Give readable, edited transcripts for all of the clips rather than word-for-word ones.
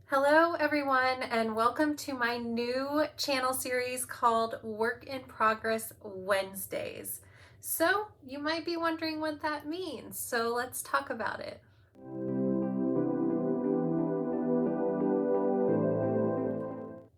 Hello everyone, and welcome to my new channel series called Work in Progress Wednesdays. So you might be wondering what that means, so let's talk about it.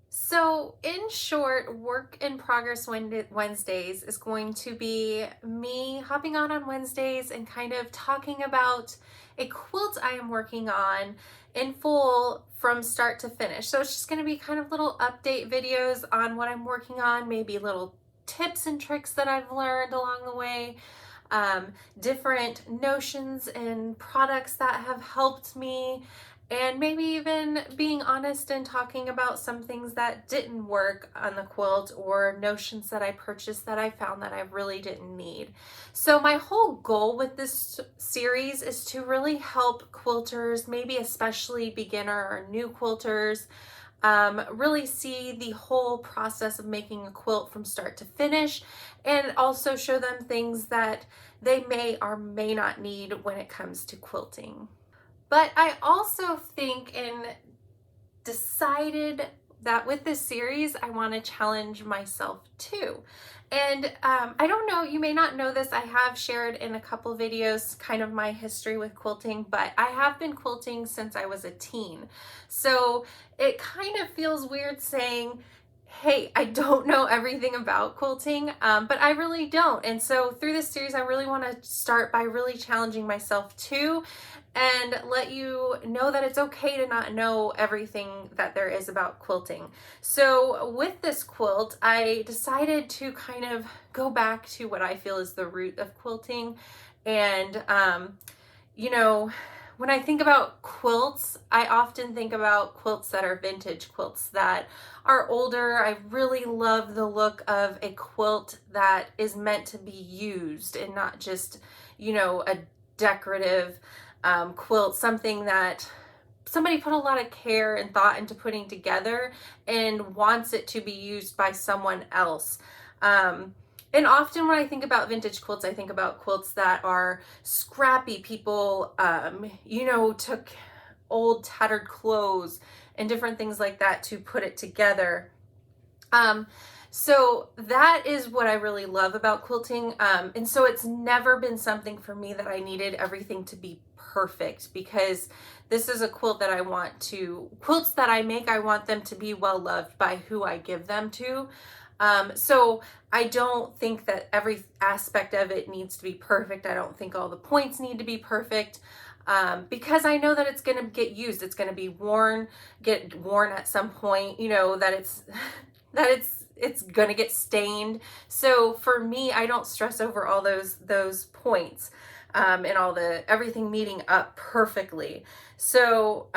So in short, Work in Progress Wednesdays is going to be me hopping on Wednesdays and kind of talking about a quilt I am working on in full from start to finish. So it's just going to be kind of little update videos on what I'm working on, maybe little tips and tricks that I've learned along the way, different notions and products that have helped me, and maybe even being honest and talking about some things that didn't work on the quilt or notions that I purchased that I found that I really didn't need. So my whole goal with this series is to really help quilters, maybe especially beginner or new quilters, really see the whole process of making a quilt from start to finish, and also show them things that they may or may not need when it comes to quilting. But I also think and decided that with this series, I want to challenge myself too. And I don't know, you may not know this, I have shared in a couple videos kind of my history with quilting, but I have been quilting since I was a teen. So it kind of feels weird saying, hey, I don't know everything about quilting, but I really don't. And so through this series, I really want to start by really challenging myself too, and let you know that it's okay to not know everything that there is about quilting. So with this quilt, I decided to kind of go back to what I feel is the root of quilting. And, when I think about quilts, I often think about quilts that are vintage quilts that are older. I really love the look of a quilt that is meant to be used and not just, a decorative quilt, something that somebody put a lot of care and thought into putting together and wants it to be used by someone else. And often when I think about vintage quilts, I think about quilts that are scrappy. People, took old tattered clothes and different things like that to put it together. So that is what I really love about quilting. And so it's never been something for me that I needed everything to be perfect, because this is a quilt that quilts that I make, I want them to be well loved by who I give them to. So I don't think that every aspect of it needs to be perfect. I don't think all the points need to be perfect. Because I know that it's going to get used. It's going to be get worn at some point, that it's going to get stained. So for me, I don't stress over all those points, and everything meeting up perfectly. So,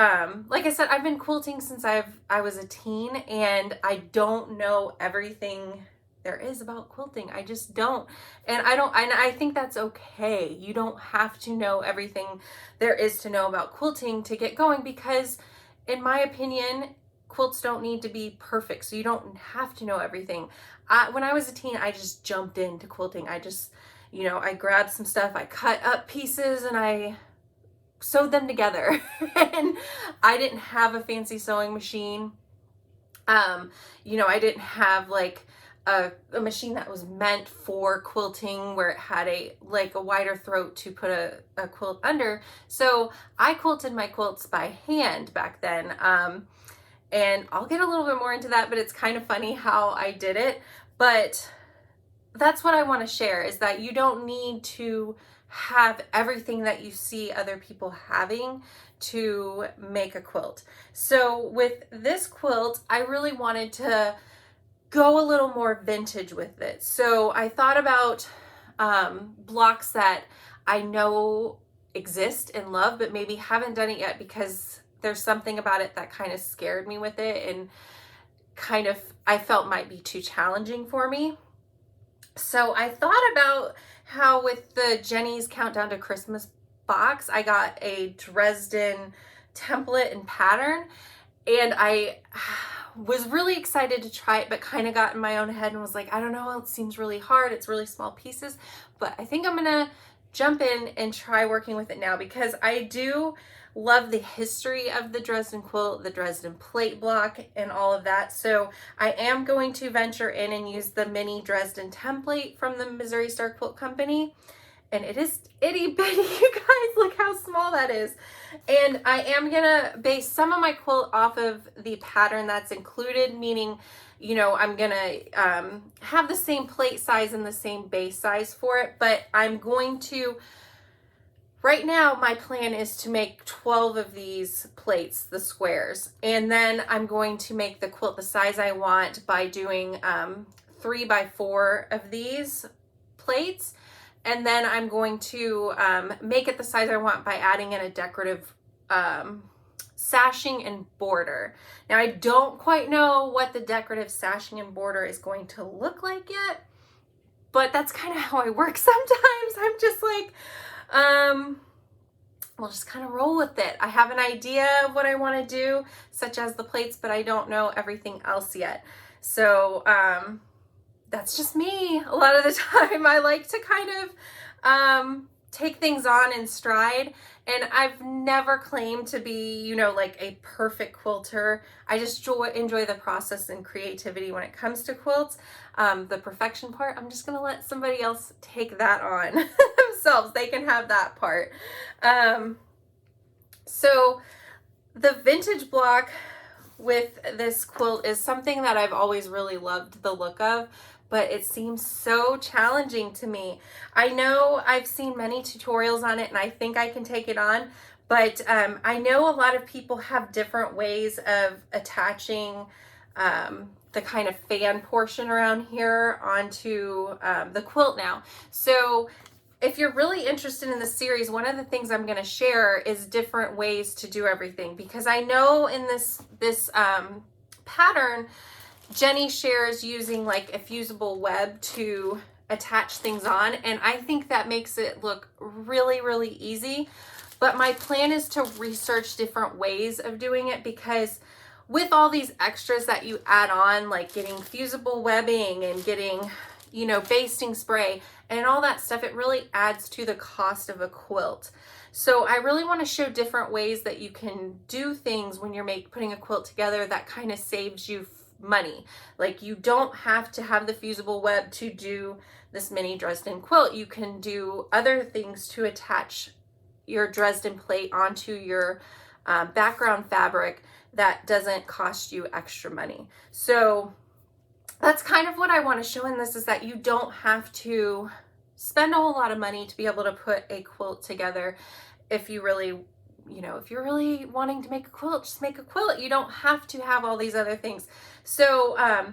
like I said, I've been quilting since I was a teen, and I don't know everything there is about quilting. I just don't. And I think that's okay. You don't have to know everything there is to know about quilting to get going, because in my opinion, quilts don't need to be perfect. So you don't have to know everything. When I was a teen, I just jumped into quilting. I grabbed some stuff, I cut up pieces, and I sewed them together. And I didn't have a fancy sewing machine. I didn't have like a machine that was meant for quilting, where it had a wider throat to put a quilt under. So I quilted my quilts by hand back then. And I'll get a little bit more into that, but it's kind of funny how I did it. But that's what I want to share, is that you don't need to have everything that you see other people having to make a quilt. So with this quilt, I really wanted to go a little more vintage with it. So I thought about blocks that I know exist and love, but maybe haven't done it yet because there's something about it that kind of scared me with it, and kind of I felt might be too challenging for me. So I thought about how with the Jenny's Countdown to Christmas box, I got a Dresden template and pattern, and I was really excited to try it, but kind of got in my own head and was like, I don't know, it seems really hard. It's really small pieces, but I think I'm gonna jump in and try working with it now, because I do love the history of the Dresden quilt, the Dresden plate block, and all of that. So I am going to venture in and use the mini Dresden template from the Missouri Star Quilt Company. And it is itty bitty, you guys. Look how small that is. And I am gonna base some of my quilt off of the pattern that's included, meaning, you know, I'm gonna have the same plate size and the same base size for it, but I'm going to, right now my plan is to make 12 of these plates, the squares, and then I'm going to make the quilt the size I want by doing 3 by 4 of these plates. And then I'm going to make it the size I want by adding in a decorative sashing and border. Now, I don't quite know what the decorative sashing and border is going to look like yet, but that's kind of how I work sometimes. I'm just like, we'll just kind of roll with it. I have an idea of what I want to do, such as the plates, but I don't know everything else yet. So, that's just me. A lot of the time I like to kind of take things on in stride, and I've never claimed to be, you know, like a perfect quilter. I just enjoy the process and creativity when it comes to quilts. The perfection part, I'm just gonna let somebody else take that on themselves. They can have that part. So the vintage block with this quilt is something that I've always really loved the look of, but it seems so challenging to me. I know I've seen many tutorials on it and I think I can take it on, but I know a lot of people have different ways of attaching the kind of fan portion around here onto the quilt now. So if you're really interested in the series, one of the things I'm gonna share is different ways to do everything, because I know in this pattern, Jenny shares using like a fusible web to attach things on, and I think that makes it look really, really easy. But my plan is to research different ways of doing it, because with all these extras that you add on, like getting fusible webbing and getting, you know, basting spray and all that stuff, it really adds to the cost of a quilt. So I really want to show different ways that you can do things when you're putting a quilt together that kind of saves you money. Like, you don't have to have the fusible web to do this mini Dresden quilt. You can do other things to attach your Dresden plate onto your background fabric that doesn't cost you extra money. So that's kind of what I want to show in this, is that you don't have to spend a whole lot of money to be able to put a quilt together. If you really, you know, if you're really wanting to make a quilt, just make a quilt. You don't have to have all these other things. So I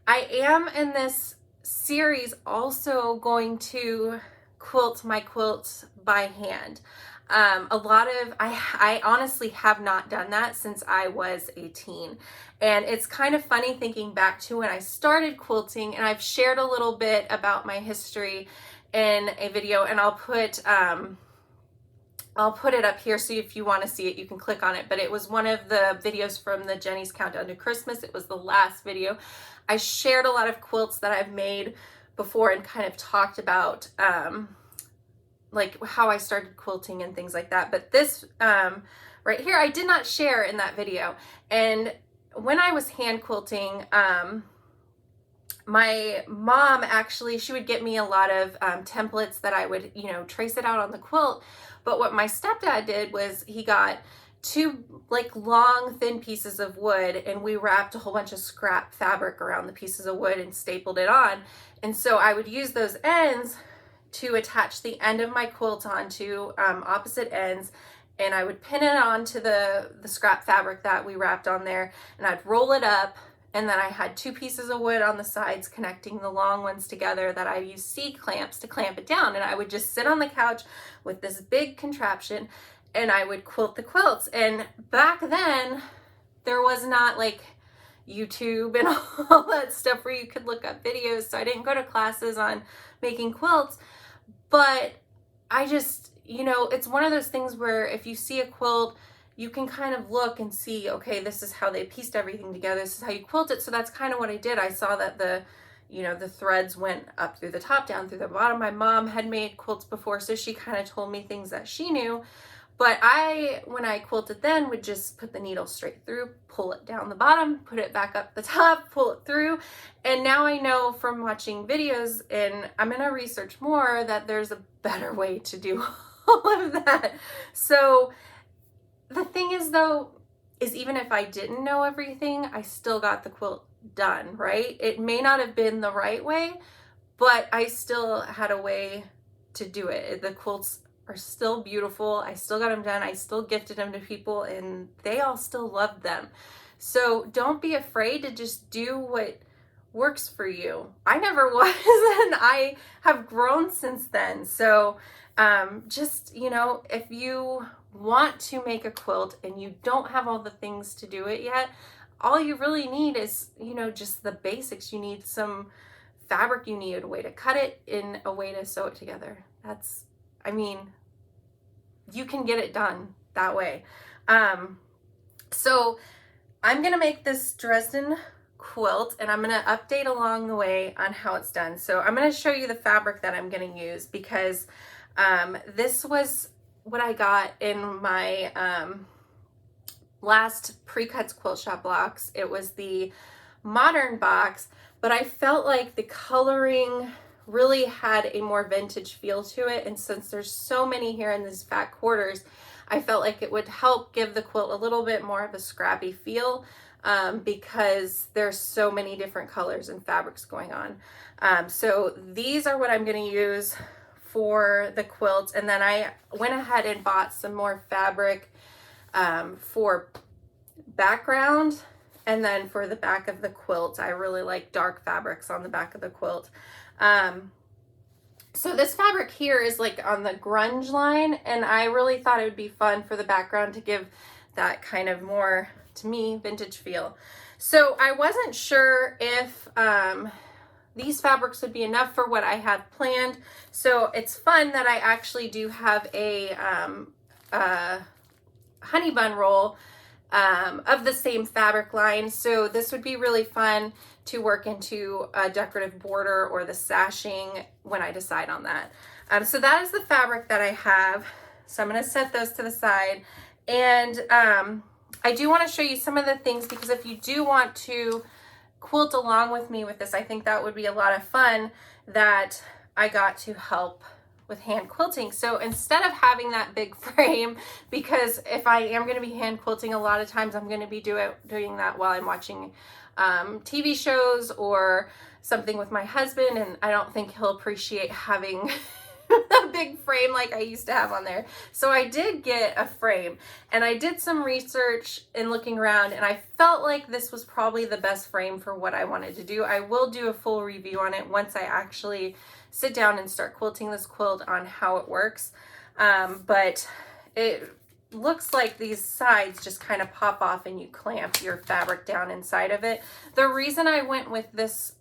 am in this series also going to quilt my quilts by hand. I honestly have not done that since I was a teen. And it's kind of funny thinking back to when I started quilting, and I've shared a little bit about my history in a video, and I'll put it up here, so if you want to see it, you can click on it. But it was one of the videos from the Jenny's Countdown to Christmas. It was the last video. I shared a lot of quilts that I've made before and kind of talked about like how I started quilting and things like that. But this right here, I did not share in that video. And when I was hand quilting, my mom actually, she would get me a lot of templates that I would, you know, trace it out on the quilt. But what my stepdad did was he got 2 like long thin pieces of wood, and we wrapped a whole bunch of scrap fabric around the pieces of wood and stapled it on. And so I would use those ends to attach the end of my quilt onto opposite ends, and I would pin it onto the scrap fabric that we wrapped on there, and I'd roll it up, and then I had 2 pieces of wood on the sides connecting the long ones together that I used C-clamps to clamp it down. And I would just sit on the couch with this big contraption and I would quilt the quilts. And back then there was not like YouTube and all that stuff where you could look up videos, so I didn't go to classes on making quilts. But I just, you know, it's one of those things where if you see a quilt, you can kind of look and see, okay, this is how they pieced everything together. This is how you quilt it. So that's kind of what I did. I saw that the threads went up through the top, down through the bottom. My mom had made quilts before, so she kind of told me things that she knew. But when I quilted then, would just put the needle straight through, pull it down the bottom, put it back up the top, pull it through. And now I know from watching videos, and I'm gonna research more, that there's a better way to do all of that. So the thing is though, is even if I didn't know everything, I still got the quilt done, right? It may not have been the right way, but I still had a way to do it. The quilts are still beautiful. I still got them done. I still gifted them to people and they all still loved them. So don't be afraid to just do what works for you. I never was, and I have grown since then. So just, you know, if you want to make a quilt and you don't have all the things to do it yet, all you really need is, you know, just the basics. You need some fabric, you need a way to cut it, and a way to sew it together. That's, I mean, you can get it done that way. So I'm gonna make this Dresden quilt, and I'm gonna update along the way on how it's done. So I'm gonna show you the fabric that I'm gonna use, because this was what I got in my last Pre-Cuts Quilt Shop box. It was the modern box, but I felt like the coloring really had a more vintage feel to it, and since there's so many here in these fat quarters, I felt like it would help give the quilt a little bit more of a scrappy feel, because there's so many different colors and fabrics going on. So these are what I'm going to use for the quilt, and then I went ahead and bought some more fabric for background. And then for the back of the quilt, I really like dark fabrics on the back of the quilt. So this fabric here is like on the grunge line, and I really thought it would be fun for the background to give that kind of more, to me, vintage feel. So I wasn't sure if these fabrics would be enough for what I had planned. So it's fun that I actually do have a honey bun roll of the same fabric line. So this would be really fun to work into a decorative border or the sashing when I decide on that. So that is the fabric that I have. So I'm going to set those to the side. And I do want to show you some of the things, because if you do want to quilt along with me with this, I think that would be a lot of fun, that I got to help with hand quilting. So instead of having that big frame, because if I am going to be hand quilting, a lot of times I'm going to be doing that while I'm watching TV shows or something with my husband, and I don't think he'll appreciate having a big frame like I used to have on there. So I did get a frame, and I did some research and looking around, and I felt like this was probably the best frame for what I wanted to do. I will do a full review on it once I actually sit down and start quilting this quilt on how it works. But it looks like these sides just kind of pop off and you clamp your fabric down inside of it. The reason I went with this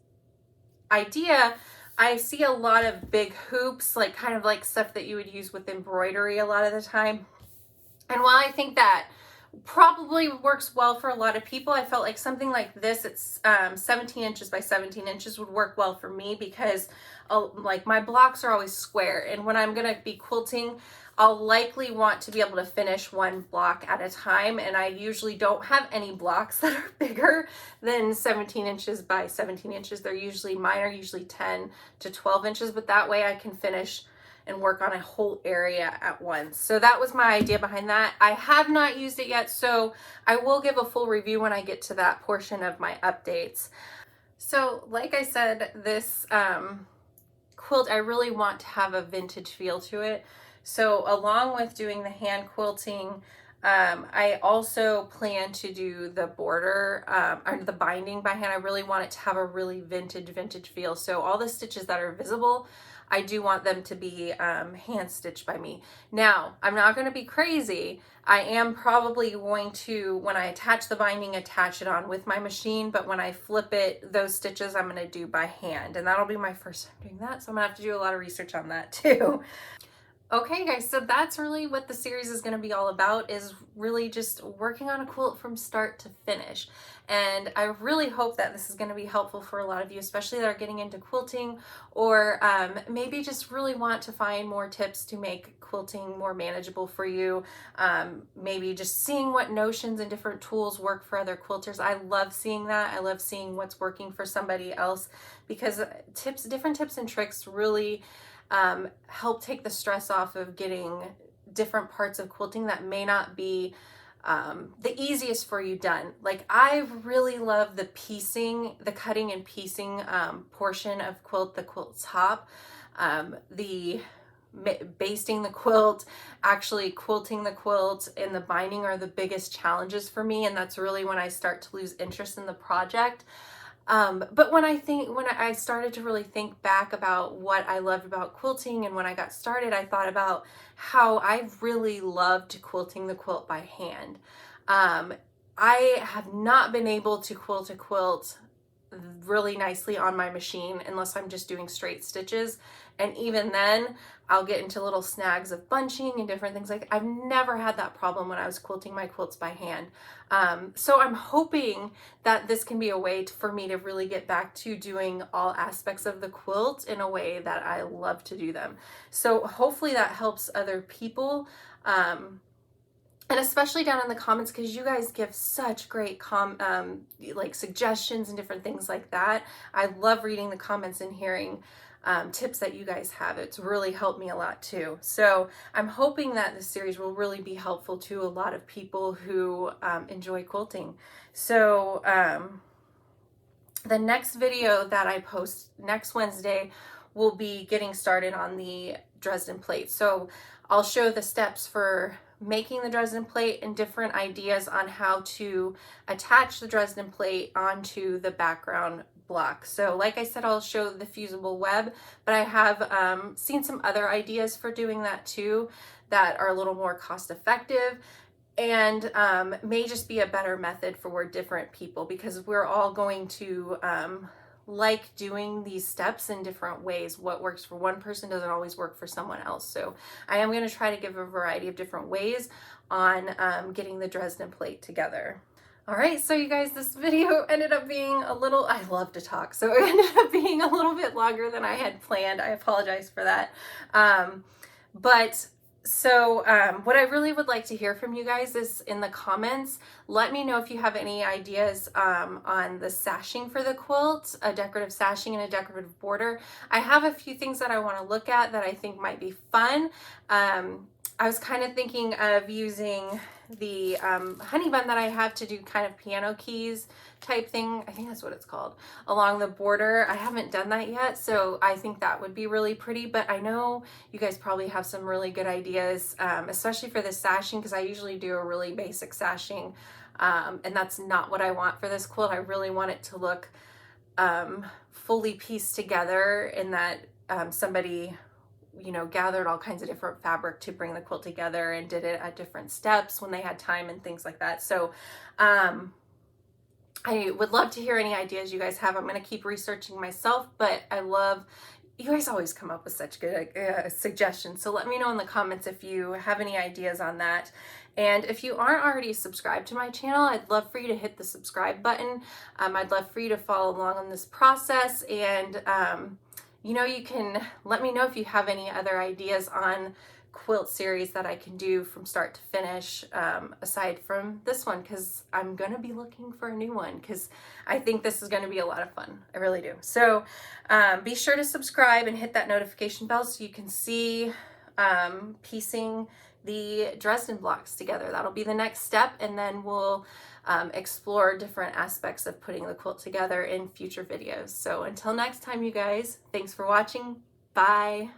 idea, I see a lot of big hoops, like kind of like stuff that you would use with embroidery a lot of the time. And while I think that probably works well for a lot of people, I felt like something like this, it's 17 inches by 17 inches would work well for me, because like my blocks are always square, and when I'm going to be quilting, I'll likely want to be able to finish one block at a time, and I usually don't have any blocks that are bigger than 17 inches by 17 inches. Mine are usually 10 to 12 inches, but that way I can finish and work on a whole area at once. So that was my idea behind that. I have not used it yet, so I will give a full review when I get to that portion of my updates. So like I said, this quilt, I really want to have a vintage feel to it. So along with doing the hand quilting, I also plan to do the border or the binding by hand. I really want it to have a really vintage feel. So all the stitches that are visible, I do want them to be hand stitched by me. Now, I'm not going to be crazy. I am probably going to, when I attach the binding, attach it on with my machine, but when I flip it, those stitches I'm going to do by hand, and that'll be my first time doing that. So I'm going to have to do a lot of research on that too. Okay guys, so that's really what the series is going to be all about, is really just working on a quilt from start to finish. And I really hope that this is going to be helpful for a lot of you, especially that are getting into quilting, or maybe just really want to find more tips to make quilting more manageable for you. Maybe just seeing what notions and different tools work for other quilters. I love seeing that. I love seeing what's working for somebody else, because different tips and tricks really help take the stress off of getting different parts of quilting that may not be the easiest for you done. Like, I really love the piecing, the cutting and piecing portion of the quilt top, the basting the quilt, actually quilting the quilt, and the binding are the biggest challenges for me, and that's really when I start to lose interest in the project. But when I started to really think back about what I loved about quilting, and when I got started, I thought about how I really loved quilting the quilt by hand. Um, I have not been able to quilt a quilt really nicely on my machine unless I'm just doing straight stitches. And even then, I'll get into little snags of bunching and different things. Like, I've never had that problem when I was quilting my quilts by hand. So I'm hoping that this can be a way for me to really get back to doing all aspects of the quilt in a way that I love to do them. So hopefully that helps other people. And especially down in the comments, because you guys give such great like suggestions and different things like that. I love reading the comments and hearing tips that you guys have. It's really helped me a lot too. So I'm hoping that this series will really be helpful to a lot of people who enjoy quilting. So the next video that I post next Wednesday will be getting started on the Dresden Plate. So I'll show the steps for making the Dresden Plate and different ideas on how to attach the Dresden Plate onto the background block. So like I said, I'll show the fusible web, but I have seen some other ideas for doing that too that are a little more cost effective, and may just be a better method for different people, because we're all going to like doing these steps in different ways. What works for one person doesn't always work for someone else. So I am going to try to give a variety of different ways on getting the Dresden Plate together. All right, so you guys, this video ended up being a little, I love to talk, so it ended up being a little bit longer than I had planned. I apologize for that. What I really would like to hear from you guys is in the comments. Let me know if you have any ideas on the sashing for the quilt, a decorative sashing and a decorative border. I have a few things that I want to look at that I think might be fun. I was kind of thinking of using the honey bun that I have to do kind of piano keys type thing. I think that's what it's called, along the border. I haven't done that yet, so I think that would be really pretty, but I know you guys probably have some really good ideas, especially for the sashing, because I usually do a really basic sashing, and that's not what I want for this quilt. I really want it to look fully pieced together, in that somebody, you know, gathered all kinds of different fabric to bring the quilt together and did it at different steps when they had time and things like that. So I would love to hear any ideas you guys have. I'm going to keep researching myself, but I love, you guys always come up with such good suggestions. So let me know in the comments if you have any ideas on that. And if you aren't already subscribed to my channel, I'd love for you to hit the subscribe button. I'd love for you to follow along on this process, and you know, you can let me know if you have any other ideas on quilt series that I can do from start to finish, aside from this one, because I'm going to be looking for a new one, because I think this is going to be a lot of fun. I really do. So be sure to subscribe and hit that notification bell so you can see piecing the Dresden blocks together. That'll be the next step, and then we'll explore different aspects of putting the quilt together in future videos. So until next time, you guys, thanks for watching. Bye.